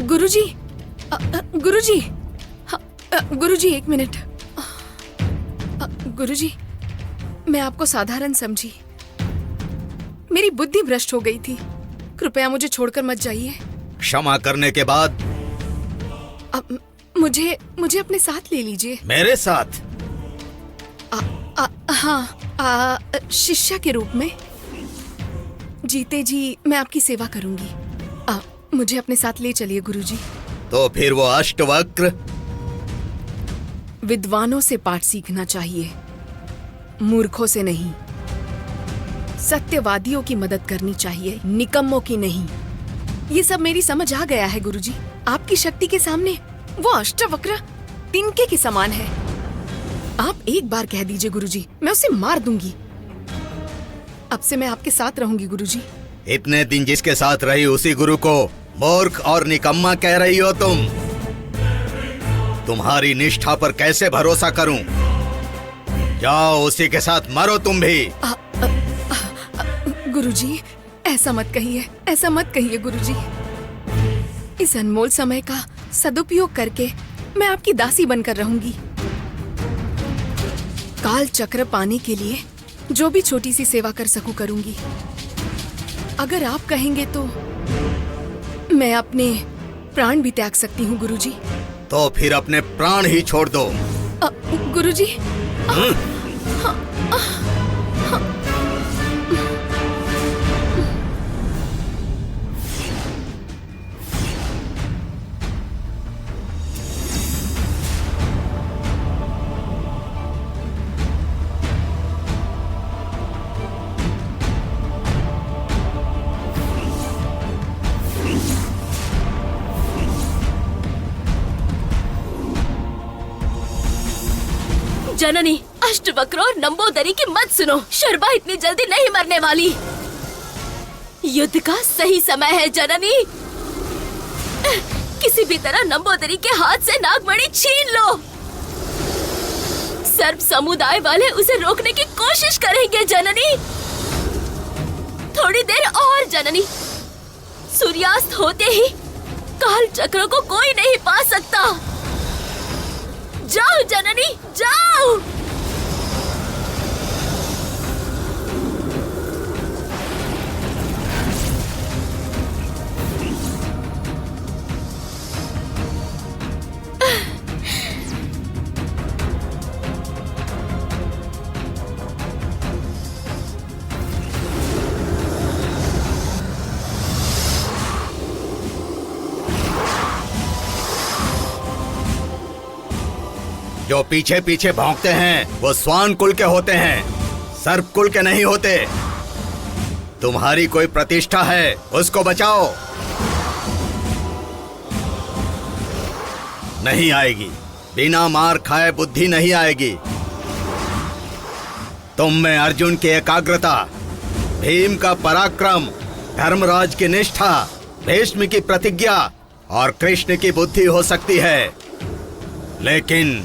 गुरुजी, गुरुजी, गुरुजी एक मिनट। गुरुजी, मैं आपको साधारण समझी, मेरी बुद्धि भ्रष्ट हो गई थी। कृपया मुझे छोड़कर मत जाइए। क्षमा करने के बाद अब मुझे अपने साथ ले लीजिए। मेरे साथ? हाँ, शिष्या के रूप में। जीते जी मैं आपकी सेवा करूंगी। मुझे अपने साथ ले चलिए गुरुजी। तो फिर वो अष्टवक्र? विद्वानों से पाठ सीखना चाहिए, मूर्खों से नहीं। सत्यवादियों की मदद करनी चाहिए, निकम्मों की नहीं। ये सब मेरी समझ आ गया है गुरुजी। आपकी शक्ति के सामने वो अष्टवक्र तिनके के समान है। आप एक बार कह दीजिए गुरुजी, मैं उसे मार दूंगी। अब से मैं आपके साथ रहूंगी गुरुजी। इतने दिन जिसके साथ रही उसी गुरु को मूर्ख और निकम्मा कह रही हो तुम? तुम्हारी निष्ठा पर कैसे भरोसा करूं? जाओ उसी के साथ मरो तुम भी। गुरुजी, ऐसा मत कहिए, ऐसा मत कहिए गुरुजी। इस अनमोल समय का सदुपयोग करके मैं आपकी दासी बनकर रहूंगी। काल चक्र पाने के लिए जो भी छोटी सी सेवा कर सकूं करूंगी। अगर आप कहेंगे तो मैं अपने प्राण भी त्याग सकती हूँ गुरुजी। तो फिर अपने प्राण ही छोड़ दो। गुरुजी, जननी, अष्टवक्र और नंबोदरी की मत सुनो। शर्मा इतनी जल्दी नहीं मरने वाली। युद्ध का सही समय है जननी। किसी भी तरह नंबोदरी के हाथ से नागमणि छीन लो। सर्प समुदाय वाले उसे रोकने की कोशिश करेंगे जननी। थोड़ी देर और जननी। सूर्यास्त होते ही काल चक्र को कोई नहीं पा सकता। जाओ जननी, जाओ। जो पीछे पीछे भौंकते हैं वो स्वान कुल के होते हैं, सर्प कुल के नहीं होते। तुम्हारी कोई प्रतिष्ठा है, उसको बचाओ। नहीं आएगी, बिना मार खाए बुद्धि नहीं आएगी। तुम में अर्जुन की एकाग्रता, भीम का पराक्रम, धर्मराज की निष्ठा, भीष्म की प्रतिज्ञा और कृष्ण की बुद्धि हो सकती है, लेकिन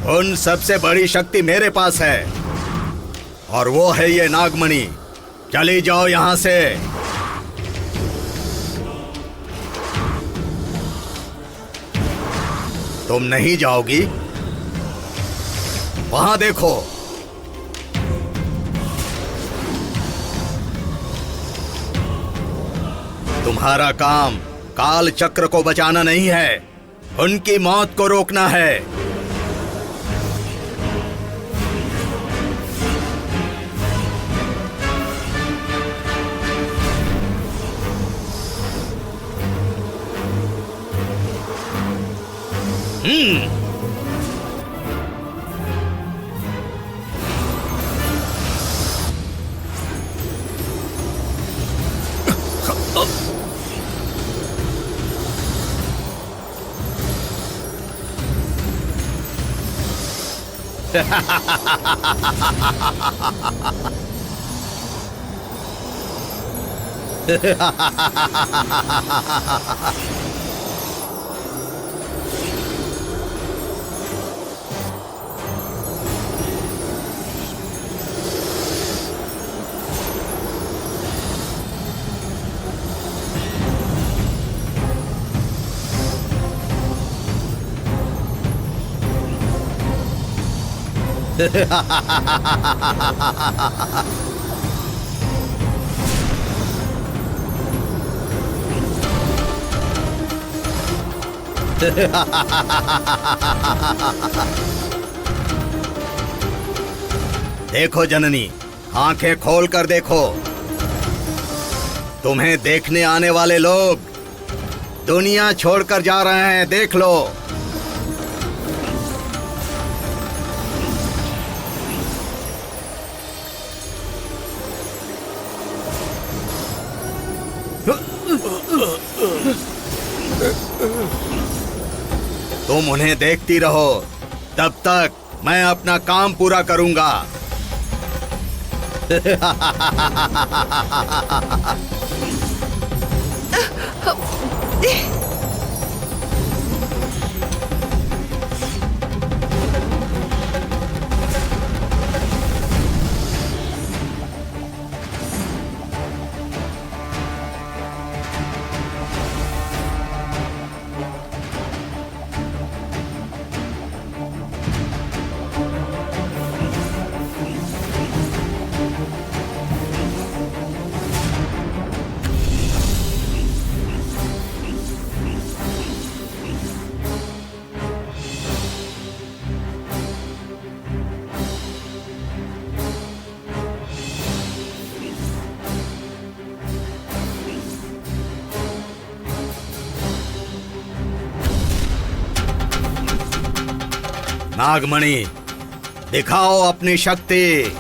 उन सबसे बड़ी शक्ति मेरे पास है, और वो है ये नागमणि। चली जाओ यहां से। तुम नहीं जाओगी? वहां देखो। तुम्हारा काम काल चक्र को बचाना नहीं है, उनकी मौत को रोकना है। देखो जननी, आंखें खोल कर देखो। तुम्हें देखने आने वाले लोग दुनिया छोड़कर जा रहे हैं, देख लो। तुम उन्हें देखती रहो, तब तक मैं अपना काम पूरा करूंगा। नागमणि, दिखाओ अपनी शक्ति।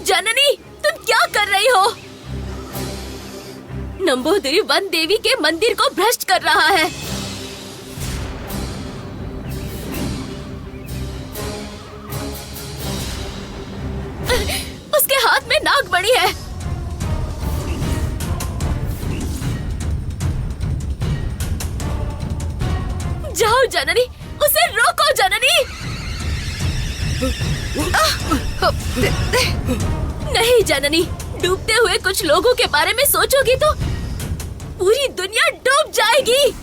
जननी, तुम क्या कर रही हो? नंबोदरी वन देवी के मंदिर को भ्रष्ट कर रहा है। उसके हाथ में नागमणि है। जाओ जननी, उसे रोको जननी। नहीं जननी, डूबते हुए कुछ लोगों के बारे में सोचोगी तो पूरी दुनिया डूब जाएगी।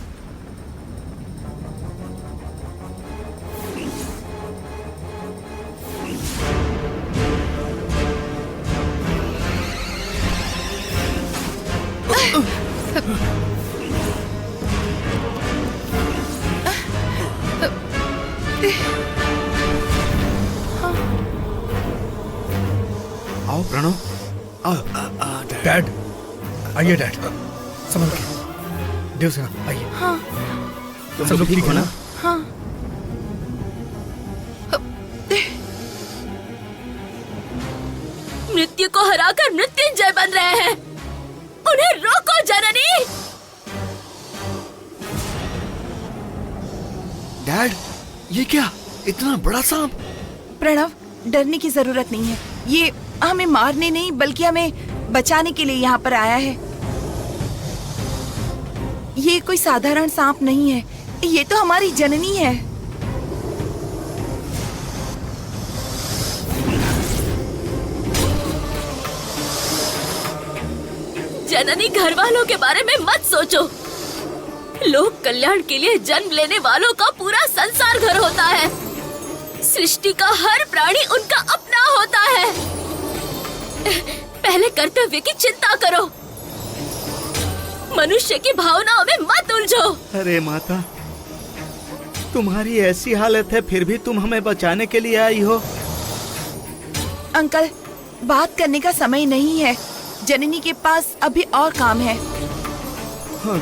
आओ प्रणव, आओ। डैड, आइए डैड, संभल के। देवसेना, आइए। हाँ। सब लोग ठीक हो ना? हाँ। मृत्यु को हराकर मृत्युंजय बन रहे हैं। उन्हें रोको जननी। डैड, ये क्या? इतना बड़ा सांप? प्रणव, डरने की जरूरत नहीं है। ये हमें मारने नहीं बल्कि हमें बचाने के लिए यहाँ पर आया है। ये कोई साधारण सांप नहीं है, ये तो हमारी जननी है। जननी घर वालों के बारे में मत सोचो। लोक कल्याण के लिए जन्म लेने वालों का पूरा संसार घर होता है। सृष्टि का हर प्राणी उनका अपना होता है। पहले कर्तव्य की चिंता करो, मनुष्य की भावनाओं में मत उलझो। अरे माता, तुम्हारी ऐसी हालत है फिर भी तुम हमें बचाने के लिए आई हो। अंकल, बात करने का समय नहीं है। जननी के पास अभी और काम है। हाँ।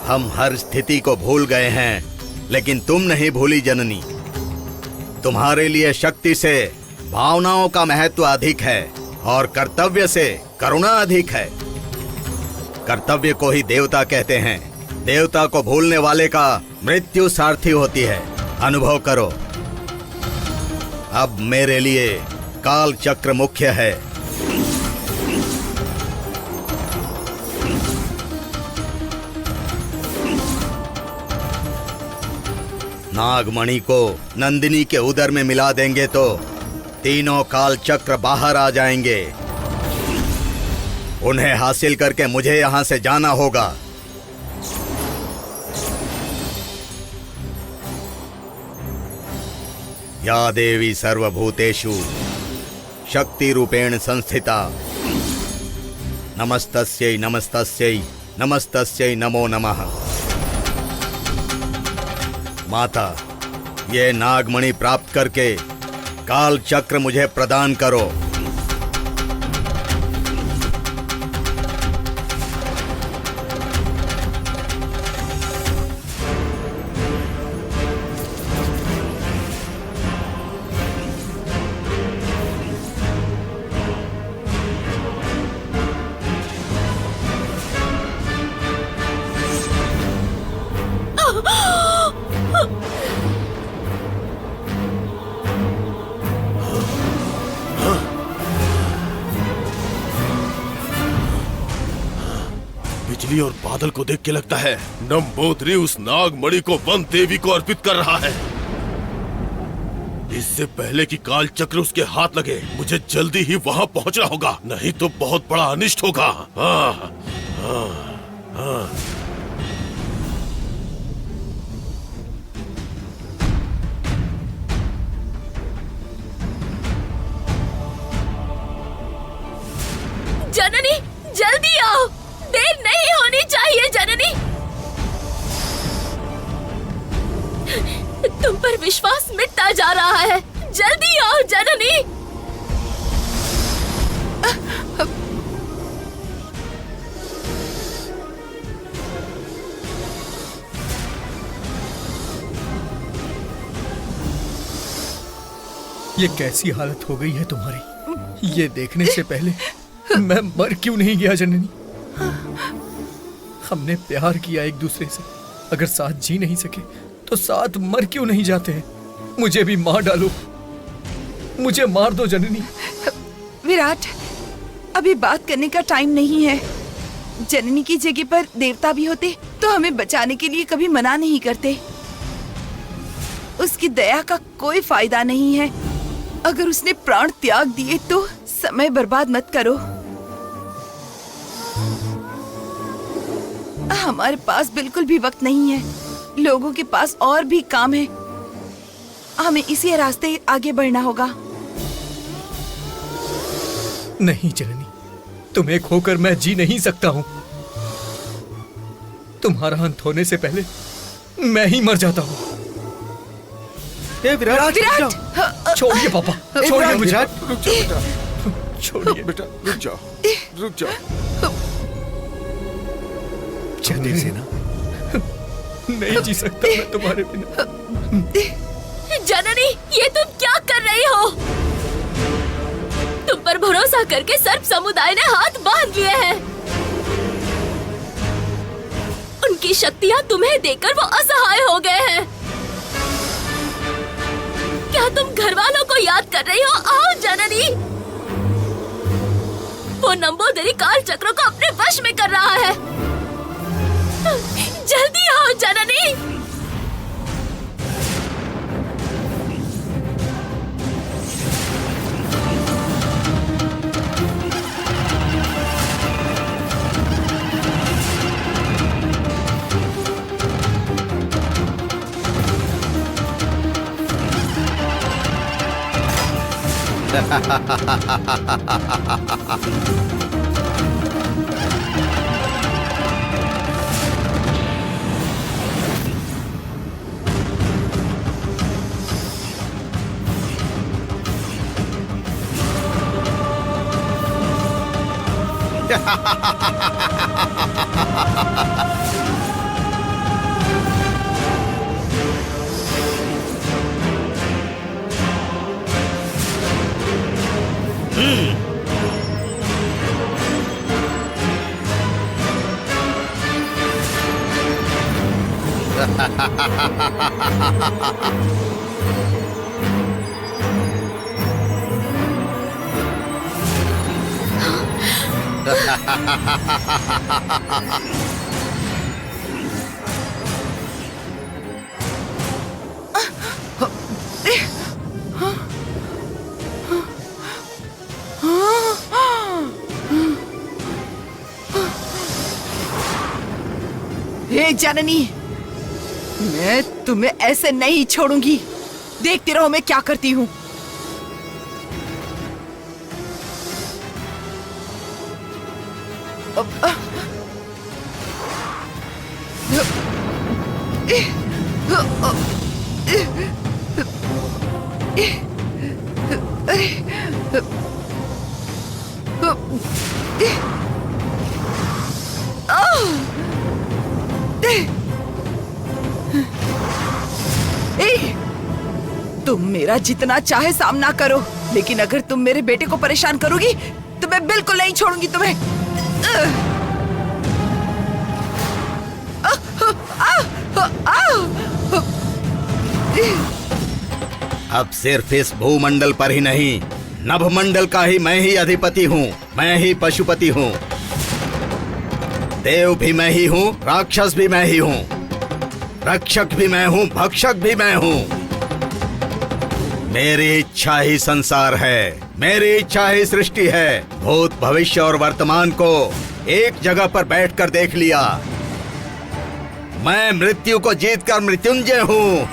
हम हर स्थिति को भूल गए हैं, लेकिन तुम नहीं भूली जननी। तुम्हारे लिए शक्ति से भावनाओं का महत्व अधिक है और कर्तव्य से करुणा अधिक है। कर्तव्य को ही देवता कहते हैं। देवता को भूलने वाले का मृत्यु सारथी होती है। अनुभव करो। अब मेरे लिए काल चक्र मुख्य है। नागमणि को नंदिनी के उदर में मिला देंगे तो तीनों काल चक्र बाहर आ जाएंगे। उन्हें हासिल करके मुझे यहां से जाना होगा। या देवी सर्वभूतेषु शक्ति रूपेण संस्थिता नमस्तस्यै नमस्तस्यै नमस्तस्यै नमो नमः। माता, ये नागमणि प्राप्त करके काल चक्र मुझे प्रदान करो। बिजली और बादल को देख के लगता है नंबोदरी उस नागमणि को वन देवी को अर्पित कर रहा है। इससे पहले कि काल चक्र उसके हाथ लगे मुझे जल्दी ही वहां पहुंचना होगा, नहीं तो बहुत बड़ा अनिष्ट होगा। हाँ, हाँ, हाँ। जननी, जल्दी आओ, देर नहीं होनी चाहिए जननी। तुम पर विश्वास मिटता जा रहा है, जल्दी आओ जननी। ये कैसी हालत हो गई है तुम्हारी? ये देखने से पहले मैं मर क्यों नहीं गया जननी? हमने प्यार किया एक दूसरे से, अगर साथ जी नहीं सके तो साथ मर क्यों नहीं जाते हैं? मुझे भी मार डालो, मुझे मार दो जननी। विराट, अभी बात करने का टाइम नहीं है। जननी की जगह पर देवता भी होते तो हमें बचाने के लिए कभी मना नहीं करते। उसकी दया का कोई फायदा नहीं है। अगर उसने प्राण त्याग दिए तो समय बर्बाद मत करो। हमारे पास बिल्कुल भी वक्त नहीं है। लोगों के पास और भी काम है। हमें इसी रास्ते आगे बढ़ना होगा। नहीं जननी, तुम्हें खोकर मैं जी नहीं सकता हूं। तुम्हारा अंत होने से पहले मैं ही मर जाता हूं। विराट, विराट, छोड़िए पापा, छोड़िए मुझे। रुक जाओ बेटा, छोड़िए बेटा रुक जाओ, रुक जाओ। जननी से ना नहीं जी सकता मैं तुम्हारे बिना। जननी, ये तुम क्या कर रही हो? तुम पर भरोसा करके सर्प समुदाय ने हाथ बांध लिए हैं। उनकी शक्तियां तुम्हें देकर वो असहाय हो गए हैं। क्या तुम घर वालों को याद कर रही हो? आओ जननी, वो नंबोदरी काल चक्र को अपने वश में कर रहा है। जल्दी आओ जननी। हे जननी, मैं तुम्हें ऐसे नहीं छोड़ूंगी। देखते रहो मैं क्या करती हूँ। तुम मेरा जितना चाहे सामना करो, लेकिन अगर तुम मेरे बेटे को परेशान करोगी तो मैं बिल्कुल नहीं छोड़ूंगी तुम्हें। अब सिर्फ इस भूमंडल पर ही नहीं, नभमंडल का ही मैं ही अधिपति हूँ, मैं ही पशुपति हूँ। देव भी मैं ही हूँ, राक्षस भी मैं ही हूँ, रक्षक भी मैं हूँ, भक्षक भी मैं हूँ। मेरी इच्छा ही संसार है, मेरी इच्छा ही सृष्टि है। भूत, भविष्य और वर्तमान को एक जगह पर बैठकर देख लिया। मैं मृत्यु को जीतकर मृत्युंजय हूँ।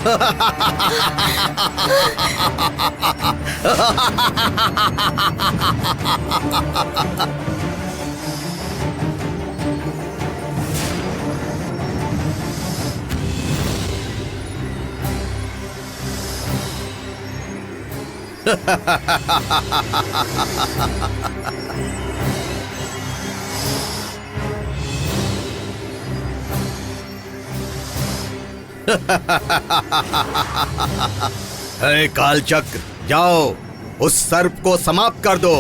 हे कालचक्र, जाओ उस सर्प को समाप्त कर दो।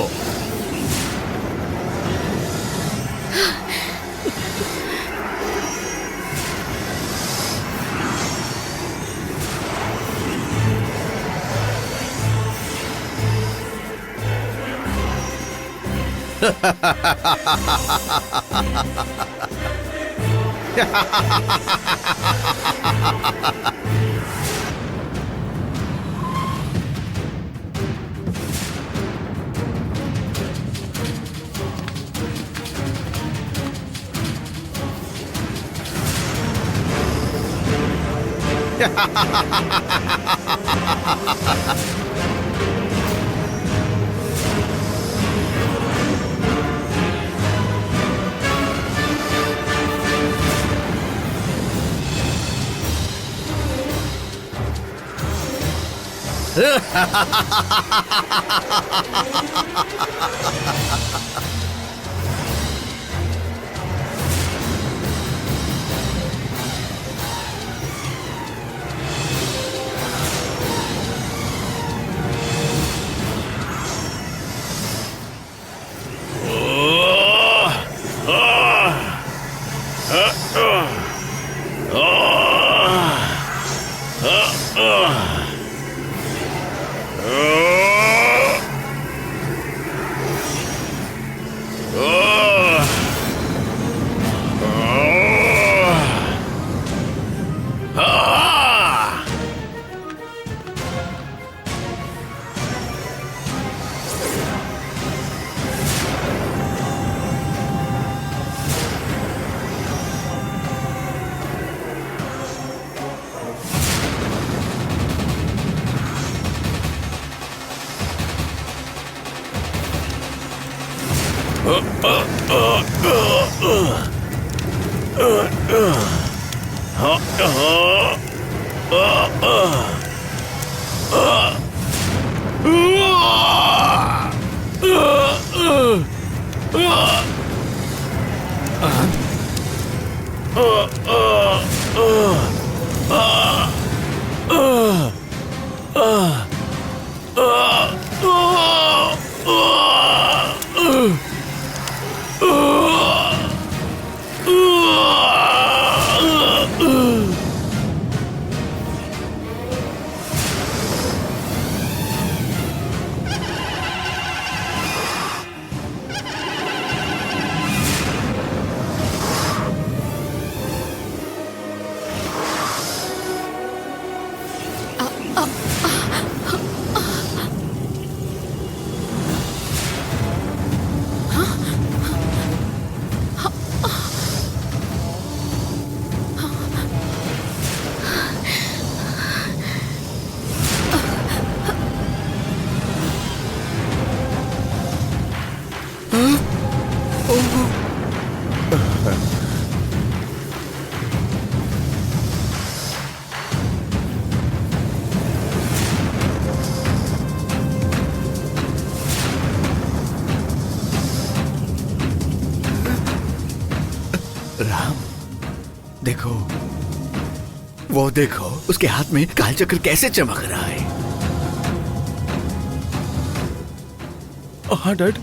राम, देखो, वो देखो, उसके हाथ में कालचक्र कैसे चमक रहा है। हाँ डैड,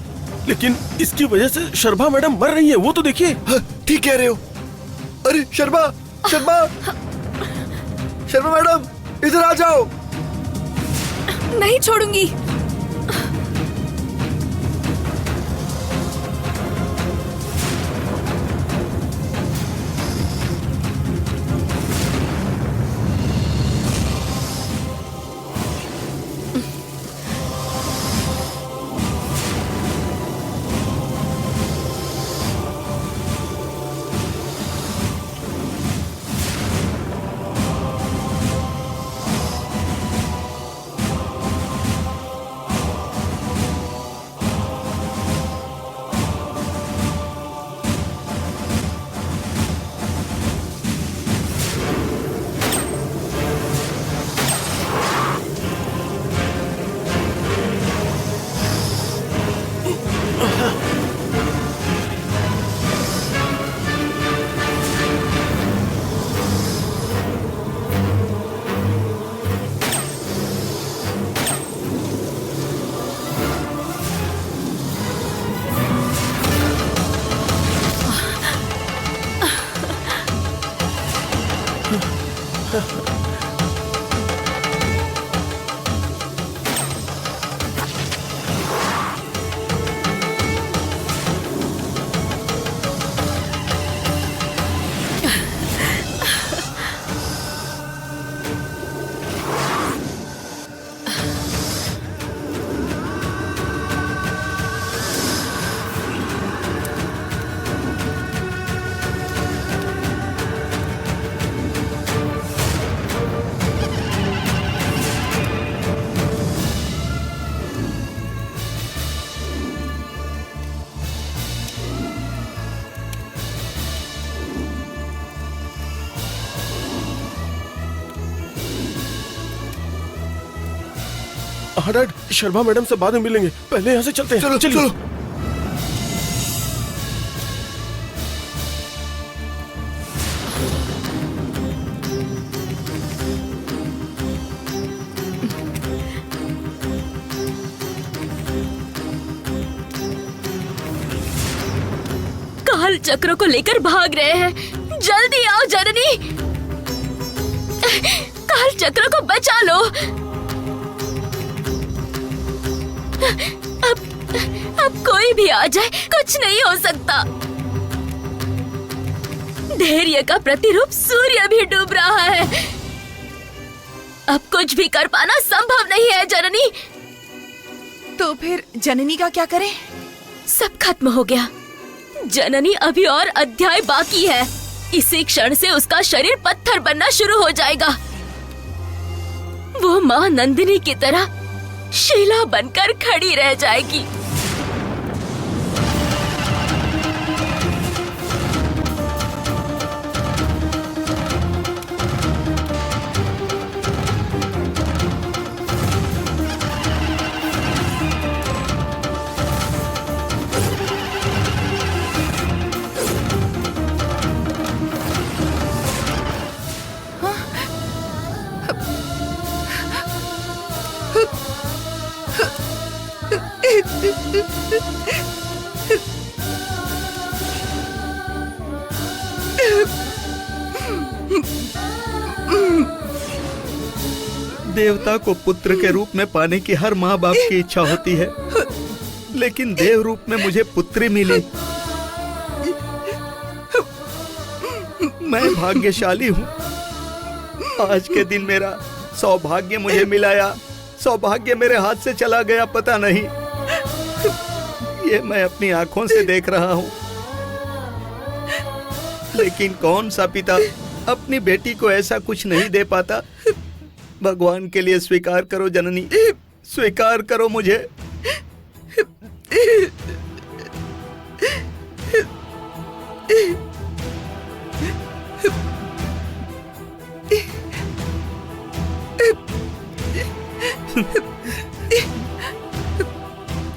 लेकिन इसकी वजह से शर्मा मैडम मर रही है, वो तो देखिए। हाँ, ठीक कह रहे हो। अरे शर्मा, शर्मा, शर्मा मैडम, इधर आ जाओ। नहीं छोड़ूंगी। हाँ डैड, शर्मा मैडम से बाद में मिलेंगे, पहले यहाँ से चलते हैं। चलो चलिए। चलो। काल चक्र को लेकर भाग रहे हैं, जल्दी आओ जननी, काल चक्र को बचा लो। अब कोई भी आ जाए कुछ नहीं हो सकता। धैर्य का प्रतिरूप सूर्य भी डूब रहा है। अब कुछ भी कर पाना संभव नहीं है जननी। तो फिर जननी का क्या करें? सब खत्म हो गया। जननी अभी और अध्याय बाकी है। इसी क्षण से उसका शरीर पत्थर बनना शुरू हो जाएगा। वो मां नंदिनी की तरह शिला बनकर खड़ी रह जाएगी। देवता को पुत्र के रूप में पाने की हर माँ बाप की इच्छा होती है, लेकिन देव रूप में मुझे पुत्री मिली। मैं भाग्यशाली हूँ। आज के दिन मेरा सौभाग्य मुझे मिला या सौभाग्य मेरे हाथ से चला गया पता नहीं। ये मैं अपनी आंखों से देख रहा हूँ, लेकिन कौन सा पिता अपनी बेटी को ऐसा कुछ नहीं दे पाता। भगवान के लिए स्वीकार करो जननी, स्वीकार करो मुझे।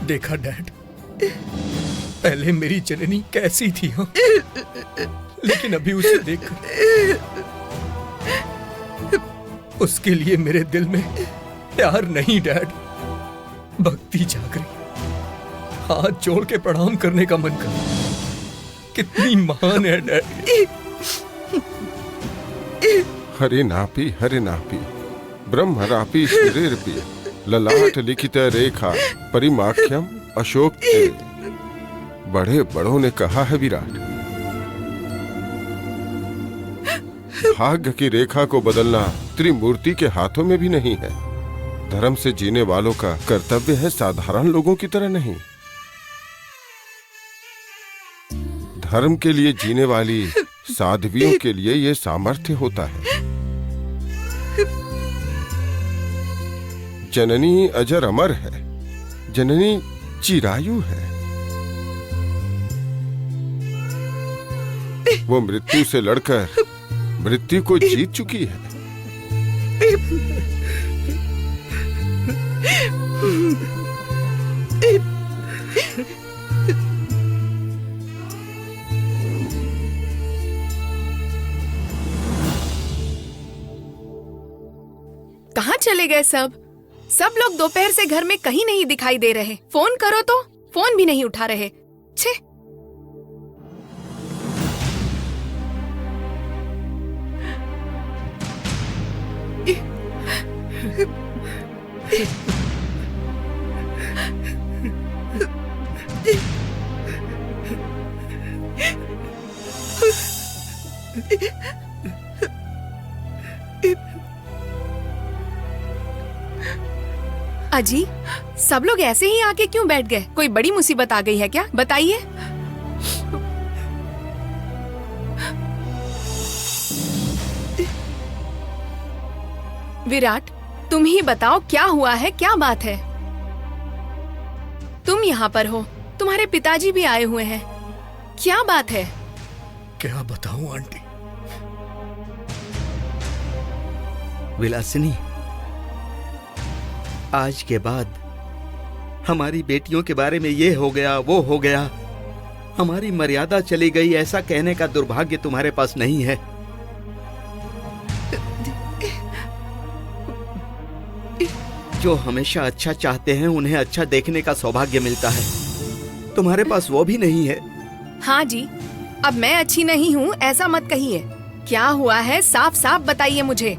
देखा डैड, पहले मेरी जननी कैसी थी हो, लेकिन अभी उसे देखकर उसके लिए मेरे दिल में प्यार नहीं डैड, भक्ति जाग रही। हाथ जोड़ के प्रणाम करने का मन कर। कितनी महान है डैड। हरिनापी ब्रह्मरापि शिरेरपि ललाट लिखित रेखा परिमाख्यम अशोक ते। बड़े बड़ों ने कहा है विराट, भाग्य की रेखा को बदलना त्रिमूर्ति के हाथों में भी नहीं है। धर्म से जीने वालों का कर्तव्य है, साधारण लोगों की तरह नहीं। धर्म के लिए जीने वाली साध्वियों के लिए यह सामर्थ्य होता है। जननी अजर अमर है, जननी चिरायु है। वो मृत्यु से लड़कर मृत्यु को जीत चुकी है। कहाँ चले गए सब लोग दोपहर से घर में कहीं नहीं दिखाई दे रहे। फोन करो तो फोन भी नहीं उठा रहे। छे। अजी, सब लोग ऐसे ही आके क्यों बैठ गए? कोई बड़ी मुसीबत आ गई है क्या? बताइए। विराट, तुम ही बताओ क्या हुआ है, क्या बात है? तुम यहाँ पर हो, तुम्हारे पिताजी भी आए हुए हैं, क्या बात है? क्या बताऊं आंटी? विलासिनी, आज के बाद हमारी बेटियों के बारे में ये हो गया, वो हो गया, हमारी मर्यादा चली गई, ऐसा कहने का दुर्भाग्य तुम्हारे पास नहीं है। जो हमेशा अच्छा चाहते हैं उन्हें अच्छा देखने का सौभाग्य मिलता है, तुम्हारे पास वो भी नहीं है। हाँ जी, अब मैं अच्छी नहीं हूँ ऐसा मत कहिए। क्या हुआ है साफ साफ बताइए मुझे।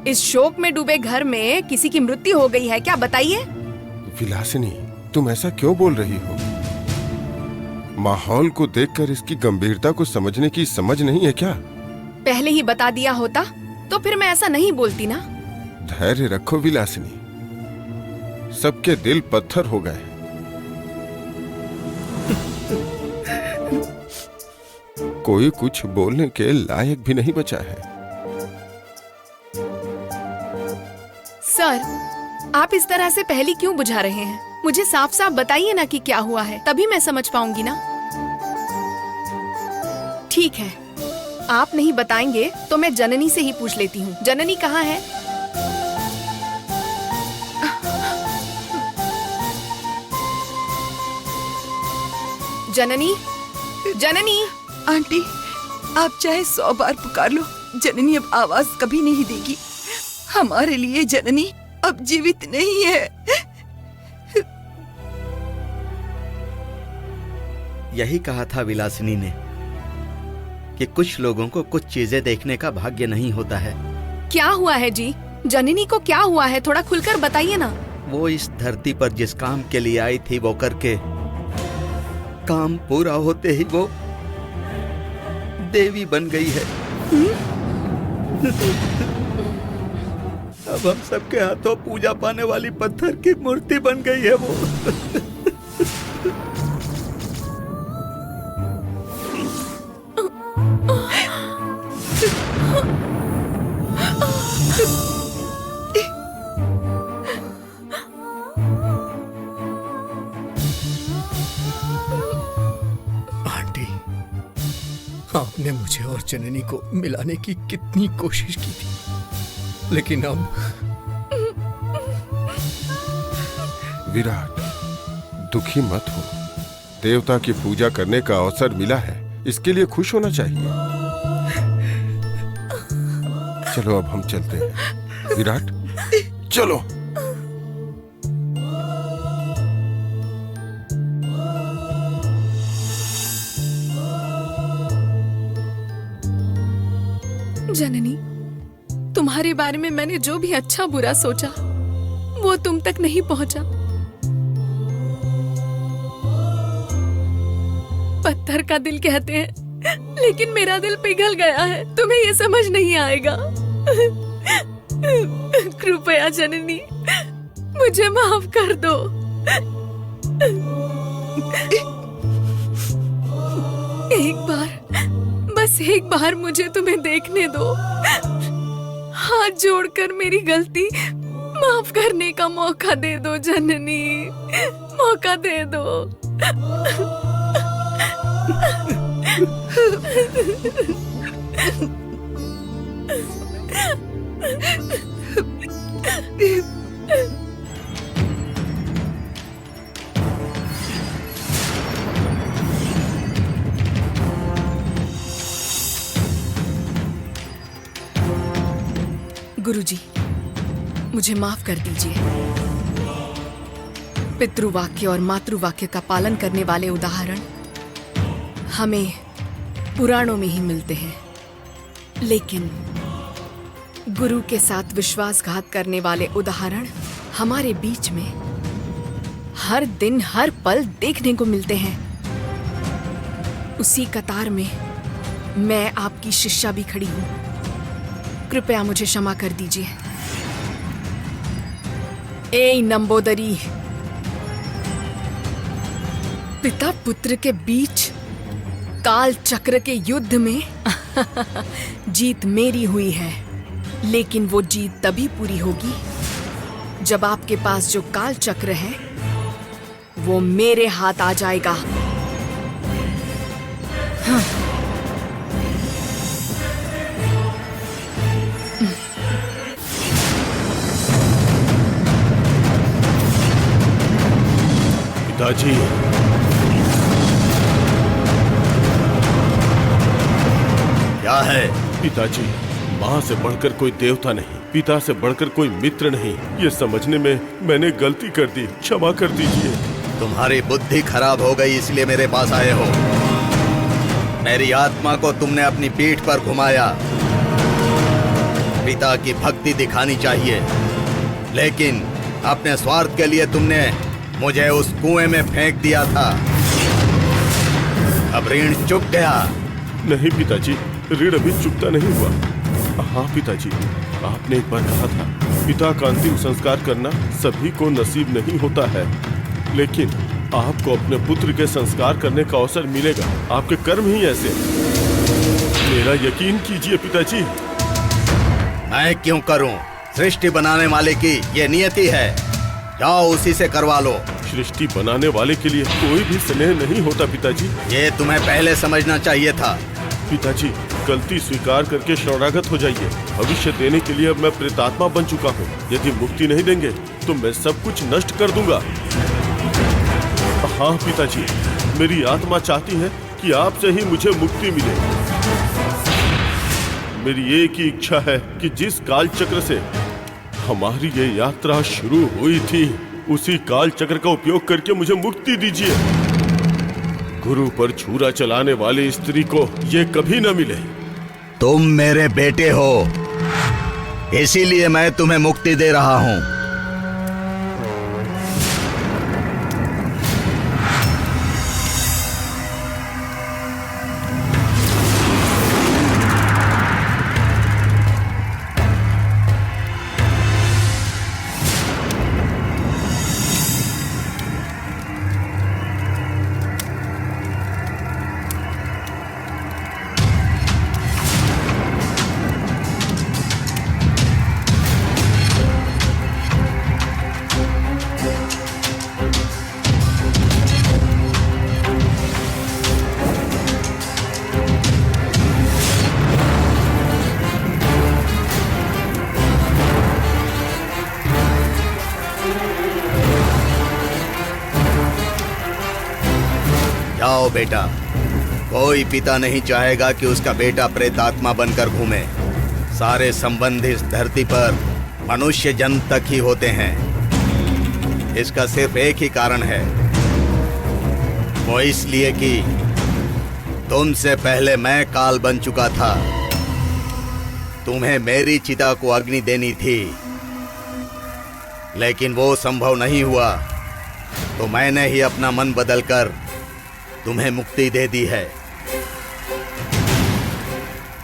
इस शोक में डूबे घर में किसी की मृत्यु हो गई है क्या? बताइए। विलासिनी, तुम ऐसा क्यों बोल रही हो? माहौल को देखकर इसकी गंभीरता को समझने की समझ नहीं है क्या? पहले ही बता दिया होता तो फिर मैं ऐसा नहीं बोलती ना। धैर्य रखो विलासिनी, सबके दिल पत्थर हो गए। कोई कुछ बोलने के लायक भी नहीं बचा है। सर, आप इस तरह से पहली क्यों बुझा रहे हैं? मुझे साफ साफ बताइए ना कि क्या हुआ है, तभी मैं समझ पाऊंगी ना। ठीक है, आप नहीं बताएंगे तो मैं जननी से ही पूछ लेती हूँ। जननी कहाँ है? जननी, जननी। आंटी, आप चाहे 100 बार पुकार लो, जननी अब आवाज कभी नहीं देगी। हमारे लिए जननी अब जीवित नहीं है। यही कहा था विलासिनी ने कि कुछ लोगों को कुछ चीजें देखने का भाग्य नहीं होता है। क्या हुआ है जी? जननी को क्या हुआ है? थोड़ा खुलकर बताइए ना। वो इस धरती पर जिस काम के लिए आई थी वो करके काम पूरा होते ही वो देवी बन गई है। अब हम सबके हाथों पूजा पाने वाली पत्थर की मूर्ति बन गई है वो। आंटी, आपने मुझे और जननी को मिलाने की कितनी कोशिश की थी, लेकिन अब विराट, दुखी मत हो। देवता की पूजा करने का अवसर मिला है, इसके लिए खुश होना चाहिए। चलो अब हम चलते हैं। विराट, चलो। जननी, तुम्हारे बारे में मैंने जो भी अच्छा बुरा सोचा वो तुम तक नहीं पहुंचा। पत्थर का दिल कहते हैं, लेकिन मेरा दिल पिघल गया है। तुम्हें ये समझ नहीं आएगा। कृपया जननी, मुझे माफ कर दो। एक बार, बस एक बार मुझे तुम्हें देखने दो। हाथ जोड़कर मेरी गलती माफ करने का मौका दे दो जननी, मौका दे दो। गुरुजी, मुझे माफ कर दीजिए। पितृवाक्य और मातृवाक्य का पालन करने वाले उदाहरण हमें पुराणों में ही मिलते हैं, लेकिन गुरु के साथ विश्वासघात करने वाले उदाहरण हमारे बीच में हर दिन हर पल देखने को मिलते हैं। उसी कतार में मैं आपकी शिष्या भी खड़ी हूं। कृपया मुझे क्षमा कर दीजिए। ए नंबोदरी, पिता पुत्र के बीच काल चक्र के युद्ध में जीत मेरी हुई है, लेकिन वो जीत तभी पूरी होगी जब आपके पास जो काल चक्र है वो मेरे हाथ आ जाएगा। हाँ। पिताजी, क्या है? पिताजी, माँ से बढ़कर कोई देवता नहीं, पिता से बढ़कर कोई मित्र नहीं, ये समझने में मैंने गलती कर दी, क्षमा कर दीजिए। तुम्हारी बुद्धि खराब हो गई इसलिए मेरे पास आए हो। मेरी आत्मा को तुमने अपनी पीठ पर घुमाया। पिता की भक्ति दिखानी चाहिए, लेकिन अपने स्वार्थ के लिए तुमने मुझे उस कुएं में फेंक दिया था। अब ऋण चुक गया। नहीं पिताजी, ऋण अभी चुकता नहीं हुआ। हाँ पिताजी, आपने एक बार कहा था पिता का अंतिम संस्कार करना सभी को नसीब नहीं होता है, लेकिन आपको अपने पुत्र के संस्कार करने का अवसर मिलेगा। आपके कर्म ही ऐसे। मेरा यकीन कीजिए पिताजी। मैं क्यों करूं? सृष्टि बनाने वाले की ये नियति है। जाओ उसी से करवा लो। सृष्टि बनाने वाले के लिए कोई भी स्नेह नहीं होता पिताजी। ये तुम्हें पहले समझना चाहिए था। पिताजी, गलती स्वीकार करके शरणागत हो जाइए। भविष्य देने के लिए अब मैं प्रेतात्मा बन चुका हूँ। यदि मुक्ति नहीं देंगे तो मैं सब कुछ नष्ट कर दूंगा। हाँ पिताजी, मेरी आत्मा चाहती है कि आपसे ही मुझे मुक्ति मिले। मेरी एक ही इच्छा है कि जिस काल चक्र से हमारी ये यात्रा शुरू हुई थी, उसी काल चक्र का उपयोग करके मुझे मुक्ति दीजिए। गुरु पर छुरा चलाने वाली स्त्री को ये कभी न मिले। तुम मेरे बेटे हो, इसीलिए मैं तुम्हें मुक्ति दे रहा हूँ। जाओ बेटा। कोई पिता नहीं चाहेगा कि उसका बेटा प्रेतात्मा बनकर घूमे। सारे संबंध इस धरती पर मनुष्य जन्म तक ही होते हैं। इसका सिर्फ एक ही कारण है, वो इसलिए कि तुमसे पहले मैं काल बन चुका था। तुम्हें मेरी चिता को अग्नि देनी थी, लेकिन वो संभव नहीं हुआ, तो मैंने ही अपना मन बदलकर तुम्हें मुक्ति दे दी है।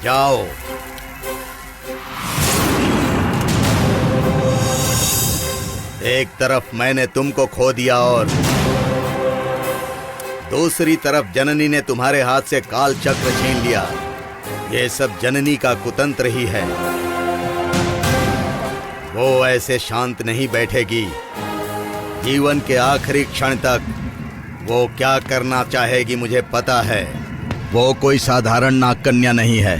जाओ। एक तरफ मैंने तुमको खो दिया और दूसरी तरफ जननी ने तुम्हारे हाथ से काल चक्र छीन लिया। ये सब जननी का कुतंत्र ही है। वो ऐसे शांत नहीं बैठेगी। जीवन के आखिरी क्षण तक वो क्या करना चाहेगी मुझे पता है। वो कोई साधारण नागकन्या नहीं है।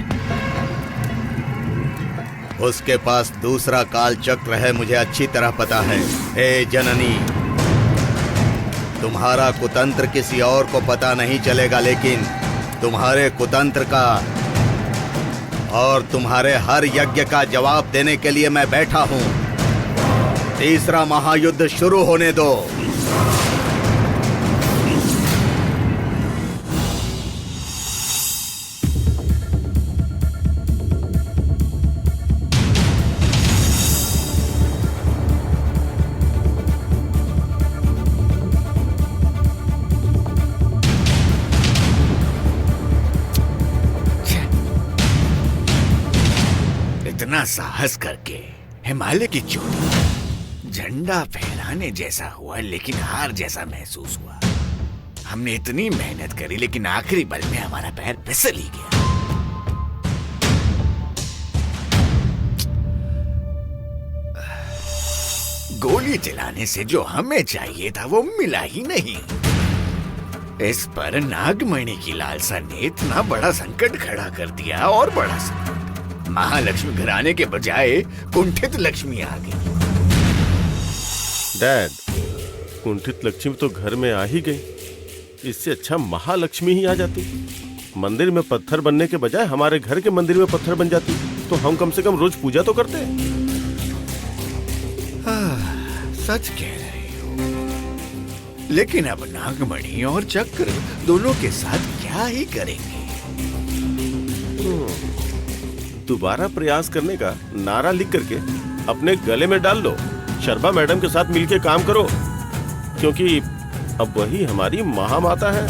उसके पास दूसरा काल चक्र है, मुझे अच्छी तरह पता है। हे जननी, तुम्हारा कुतंत्र किसी और को पता नहीं चलेगा, लेकिन तुम्हारे कुतंत्र का और तुम्हारे हर यज्ञ का जवाब देने के लिए मैं बैठा हूं। तीसरा महायुद्ध शुरू होने दो। इतना साहस करके हिमालय की चोटी झंडा फहराने जैसा हुआ, लेकिन हार जैसा महसूस हुआ। हमने इतनी मेहनत करी, लेकिन आखिरी पल में हमारा पैर फिसल ही गया। गोली चलाने से जो हमें चाहिए था वो मिला ही नहीं। इस पर नागमणि की लालसा ने इतना बड़ा संकट खड़ा कर दिया, और बड़ा संकट। महालक्ष्मी घर आने के बजाय कुंठित लक्ष्मी आ गई। डैड, कुंठित लक्ष्मी तो घर में आ ही गई। इससे अच्छा महालक्ष्मी ही आ जाती। मंदिर में पत्थर बनने के बजाय हमारे घर के मंदिर में पत्थर बन जाती, तो हम कम से कम रोज पूजा तो करते। सच कह रही हो, लेकिन अब नागमणि और चक्र दोनों के साथ क्या ही करेंगे। दोबारा प्रयास करने का नारा लिख करके अपने गले में डाल लो। शर्मा मैडम के साथ मिलके काम करो, क्योंकि अब वही हमारी महामाता है।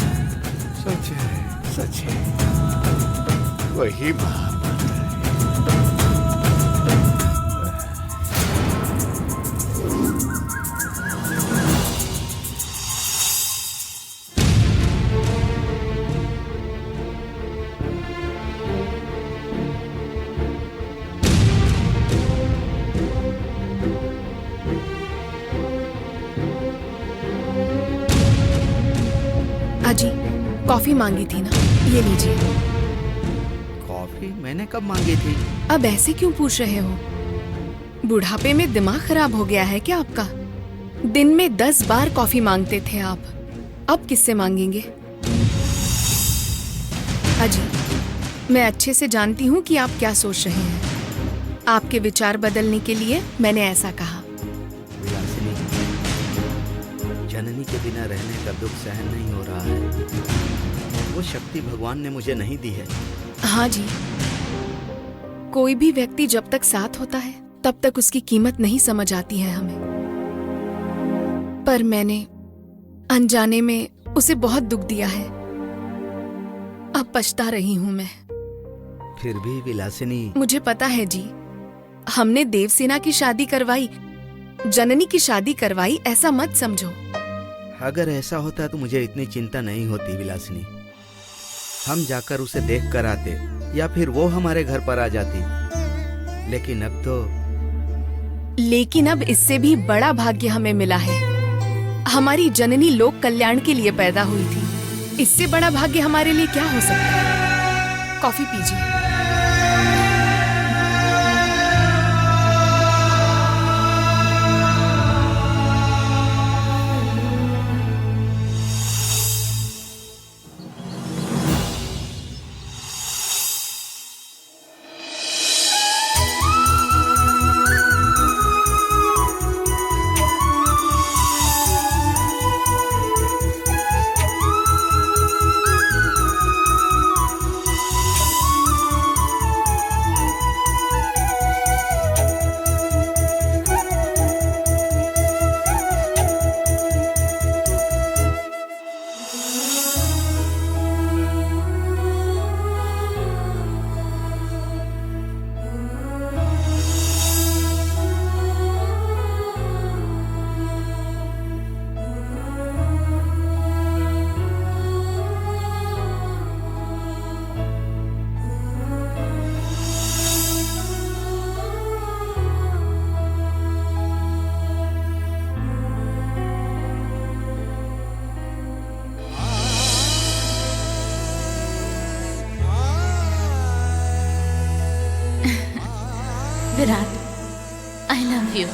सच है, सच है, वही महामाता है। अजी, कॉफी मांगी थी ना, ये लीजिए। कॉफी मैंने कब मांगी थी? अब ऐसे क्यों पूछ रहे हो? बुढ़ापे में दिमाग खराब हो गया है क्या आपका? दिन में 10 बार कॉफी मांगते थे आप, अब किससे मांगेंगे? अजी, मैं अच्छे से जानती हूँ कि आप क्या सोच रहे हैं। आपके विचार बदलने के लिए मैंने ऐसा कहा। जननी के बिना रहने का दुख सहन नहीं हो रहा है। वो शक्ति भगवान ने मुझे नहीं दी है। हाँ जी, कोई भी व्यक्ति जब तक साथ होता है तब तक उसकी कीमत नहीं समझ आती है हमें। पर मैंने अनजाने में उसे बहुत दुख दिया है। अब पछता रही हूँ मैं। फिर भी विलासिनी। मुझे पता है जी, हमने देवसेना की शादी करवाई, जननी की शादी करवाई, ऐसा मत समझो। अगर ऐसा होता तो मुझे इतनी चिंता नहीं होती विलासिनी। हम जाकर उसे देख कर आते, या फिर वो हमारे घर पर आ जाती। लेकिन अब इससे भी बड़ा भाग्य हमें मिला है। हमारी जननी लोक कल्याण के लिए पैदा हुई थी। इससे बड़ा भाग्य हमारे लिए क्या हो सकता है? कॉफी पीजिए। यू।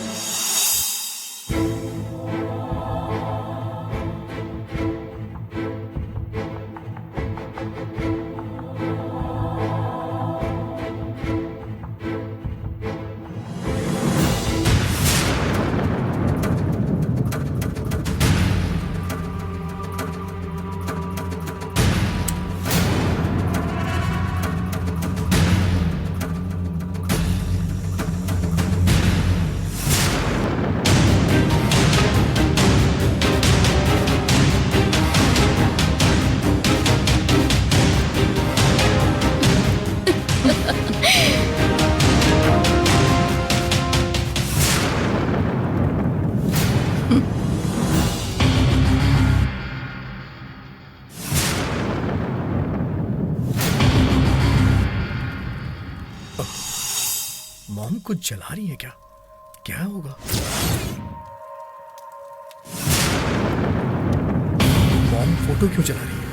मॉम कुछ जला रही है क्या? क्या होगा? मॉम फोटो क्यों जला रही है?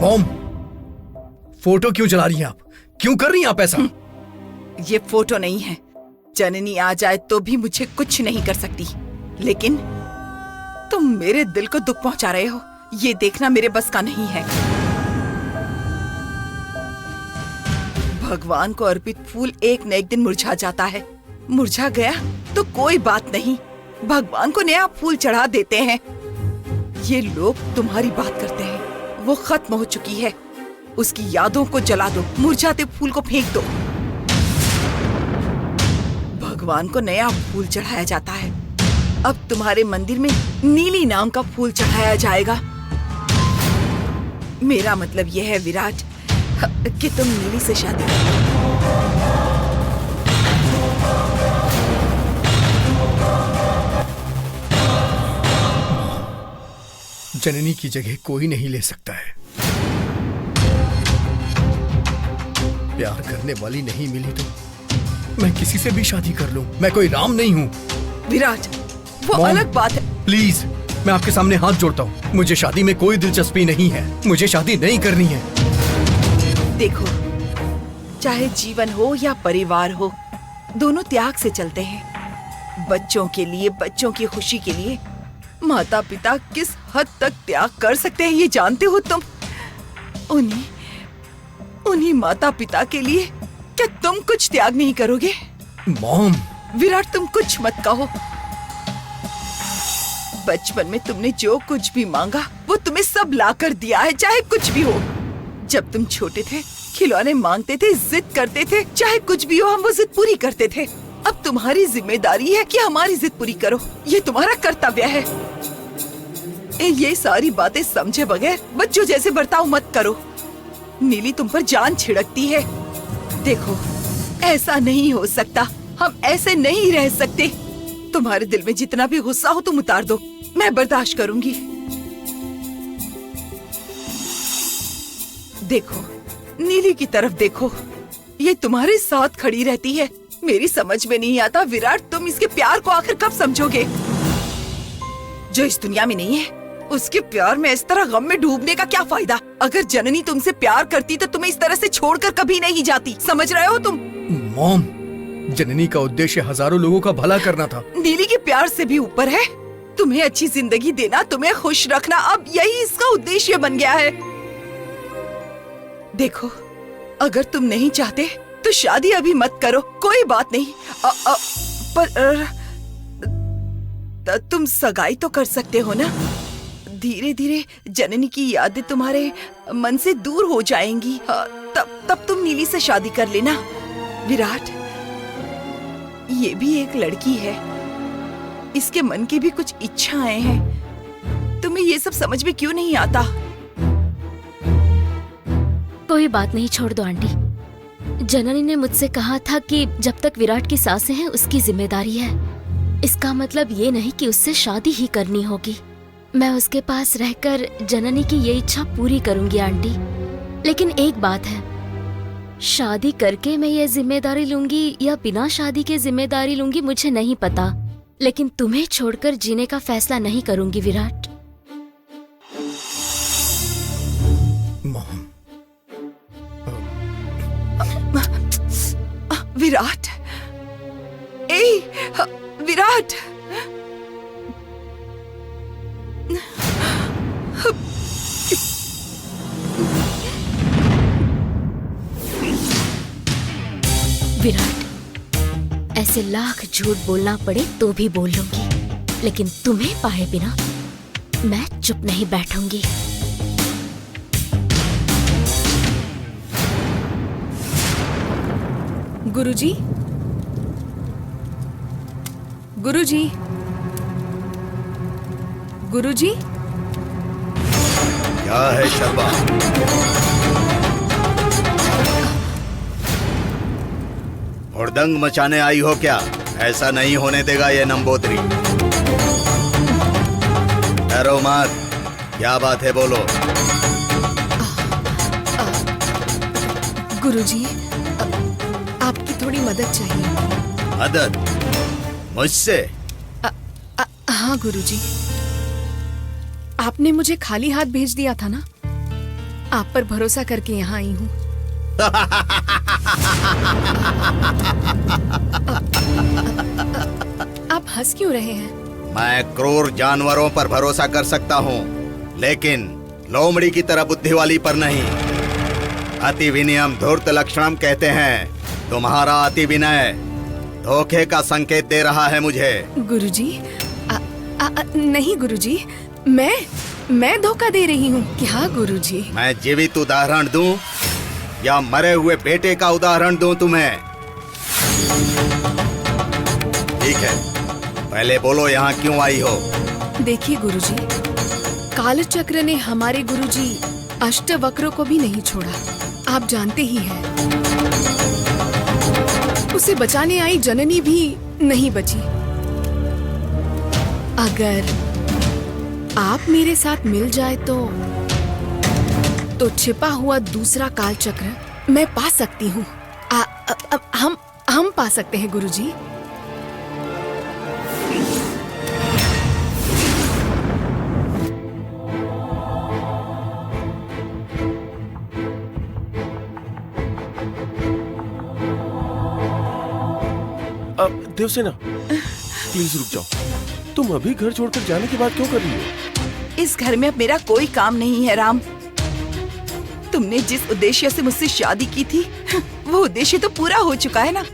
मॉम, फोटो क्यों जला रही हैं आप? क्यों कर रही हैं आप ऐसा? ये फोटो नहीं है। जननी आ जाए तो भी मुझे कुछ नहीं कर सकती, लेकिन तुम मेरे दिल को दुख पहुंचा रहे हो, ये देखना मेरे बस का नहीं है। भगवान को अर्पित फूल एक न एक दिन मुरझा जाता है। मुरझा गया तो कोई बात नहीं, भगवान को नया फूल चढ़ा देते हैं। ये लोग तुम्हारी बात करते हैं, वो खत्म हो चुकी है। उसकी यादों को जला दो, मुरझाते फूल को फेंक दो। भगवान को नया फूल चढ़ाया जाता है। अब तुम्हारे मंदिर में नीली नाम का फूल चढ़ाया जाएगा। मेरा मतलब यह है विराट कि तुम नीली से शादी करो। जननी की जगह कोई नहीं ले सकता है। प्यार करने वाली नहीं मिली तो मैं किसी से भी शादी कर लूं। मैं कोई राम नहीं हूं। विराट, वो मॉम, अलग बात है। प्लीज, मैं आपके सामने हाथ जोड़ता हूँ। मुझे शादी में कोई दिलचस्पी नहीं है। मुझे शादी नहीं करनी है। देखो, चाहे जीवन हो या परिवार हो, दोनों त्याग से चलते हैं। बच्चों के लिए, बच्चों की खुशी के लिए माता पिता किस हद तक त्याग कर सकते हैं ये जानते हो तुम? उन्हीं माता पिता के लिए क्या तुम कुछ त्याग नहीं करोगे? मॉम, विराट, तुम कुछ मत कहो। बचपन में तुमने जो कुछ भी मांगा वो तुम्हें सब लाकर दिया है, चाहे कुछ भी हो। जब तुम छोटे थे, खिलौने मांगते थे, जिद करते थे, चाहे कुछ भी हो हम वो जिद पूरी करते थे। अब तुम्हारी जिम्मेदारी है कि हमारी जिद पूरी करो, ये तुम्हारा कर्तव्य है। ये सारी बातें समझे बगैर बच्चों जैसे बर्ताव मत करो। नीली तुम पर जान छिड़कती है। देखो, ऐसा नहीं हो सकता, हम ऐसे नहीं रह सकते। तुम्हारे दिल में जितना भी गुस्सा हो तुम उतार दो, मैं बर्दाश्त करूंगी। देखो, नीली की तरफ देखो, ये तुम्हारे साथ खड़ी रहती है। मेरी समझ में नहीं आता विराट, तुम इसके प्यार को आखिर कब समझोगे? जो इस दुनिया में नहीं है, उसके प्यार में इस तरह गम में डूबने का क्या फायदा? अगर जननी तुमसे प्यार करती तो तुम्हें इस तरह से छोड़कर कभी नहीं जाती। समझ रहे हो तुम? मॉम, जननी का उद्देश्य हजारों लोगों का भला करना था। नीली के प्यार से भी ऊपर है। तुम्हें अच्छी जिंदगी देना, तुम्हें खुश रखना, अब यही इसका उद्देश्य बन गया है। देखो, अगर तुम नहीं चाहते तो शादी अभी मत करो, कोई बात नहीं। पर तुम सगाई तो कर सकते हो ना? धीरे धीरे जननी की यादें तुम्हारे मन से दूर हो जाएंगी। तब तुम नीली से शादी कर लेना। विराट, ये भी एक लड़की है, इसके मन की भी कुछ इच्छाएं हैं। तुम्हें ये सब समझ में क्यों नहीं आता? कोई बात नहीं, छोड़ दो आंटी। जननी ने मुझसे कहा था कि जब तक विराट की सांसें हैं उसकी जिम्मेदारी है। इसका मतलब ये नहीं कि उससे शादी ही करनी होगी। मैं उसके पास रहकर जननी की ये इच्छा पूरी करूंगी आंटी। लेकिन एक बात है, शादी करके मैं ये जिम्मेदारी लूंगी या बिना शादी के जिम्मेदारी लूंगी मुझे नहीं पता, लेकिन तुम्हें छोड़कर जीने का फैसला नहीं करूंगी विराट। विराट, विराट, विराट, ऐसे लाख झूठ बोलना पड़े तो भी बोल लूंगी, लेकिन तुम्हें पाए बिना मैं चुप नहीं बैठूंगी। गुरुजी, गुरुजी, गुरुजी, क्या है शर्मा? हुड़दंग मचाने आई हो क्या? ऐसा नहीं होने देगा ये नंबोदरी। डरो मत, क्या बात है बोलो। गुरुजी, आपकी थोड़ी मदद चाहिए। मदद? मुझसे? हाँ गुरुजी, आपने मुझे खाली हाथ भेज दिया था ना, आप पर भरोसा करके यहाँ आई हूँ। आप हंस क्यों रहे हैं? मैं क्रूर जानवरों पर भरोसा कर सकता हूँ, लेकिन लोमड़ी की तरह बुद्धि वाली पर नहीं। अति विनयम धूर्त लक्षणम कहते हैं। तुम्हारा अति विनय धोखे का संकेत दे रहा है मुझे। गुरुजी, नहीं गुरुजी, मैं धोखा दे रही हूँ क्या गुरुजी? मैं जीवित उदाहरण दूं या मरे हुए बेटे का उदाहरण दूं तुम्हें? ठीक है, पहले बोलो यहाँ क्यों आई हो? देखिए गुरुजी, कालचक्र ने हमारे गुरुजी अष्टवक्र को भी नहीं छोड़ा, आप जानते ही हैं। उसे बचाने आई जननी भी नहीं बची। अगर आप मेरे साथ मिल जाए तो छिपा हुआ दूसरा कालचक्र मैं पा सकती हूँ। हम पा सकते हैं गुरुजी। देवसेना, प्लीज रुक जाओ। तुम अभी घर छोड़कर जाने की बात क्यों कर रही हो? इस घर में अब मेरा कोई काम नहीं है राम। तुमने जिस उद्देश्य से मुझसे शादी की थी, वो उद्देश्य तो पूरा हो चुका है ना।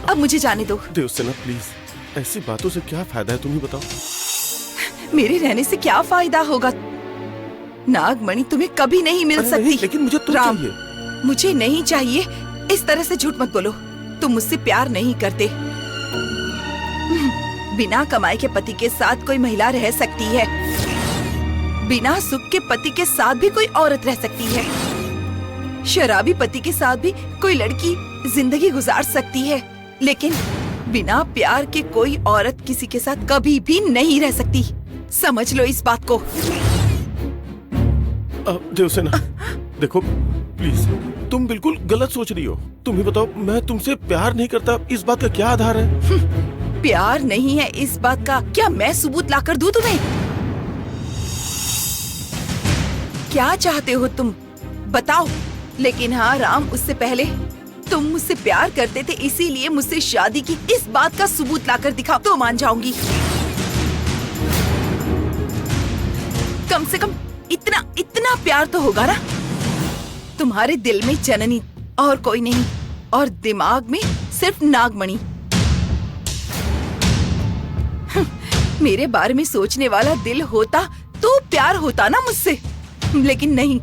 अब मुझे जाने दो। देवसेना प्लीज, ऐसी बातों से क्या फायदा है, तुम ही बताओ। मेरे रहने से क्या फायदा होगा? नागमणि तुम्हें कभी नहीं मिल सकती। नहीं, लेकिन मुझे तुम राम, चाहिए। मुझे नहीं चाहिए। इस तरह से झूठ मत बोलो। तुम मुझसे प्यार नहीं करते। बिना कमाई के पति के साथ कोई महिला रह सकती है, बिना सुख के पति के साथ भी कोई औरत रह सकती है, शराबी पति के साथ भी कोई लड़की जिंदगी गुजार सकती है, लेकिन बिना प्यार के कोई औरत किसी के साथ कभी भी नहीं रह सकती। समझ लो इस बात को। देवसेना देखो प्लीज, तुम बिल्कुल गलत सोच रही हो। तुम ही बताओ, मैं तुमसे प्यार नहीं करता, इस बात का क्या आधार है? प्यार नहीं है इस बात का क्या मैं सबूत लाकर दूं तुम्हें? क्या चाहते हो तुम बताओ। लेकिन हाँ राम, उससे पहले तुम मुझसे प्यार करते थे, इसीलिए मुझसे शादी की, इस बात का सबूत लाकर दिखाओ तो मान जाऊंगी। कम से कम इतना प्यार तो होगा ना। तुम्हारे दिल में जननी और कोई नहीं, और दिमाग में सिर्फ नागमणि। मेरे बारे में सोचने वाला दिल होता तो प्यार होता ना मुझसे, लेकिन नहीं।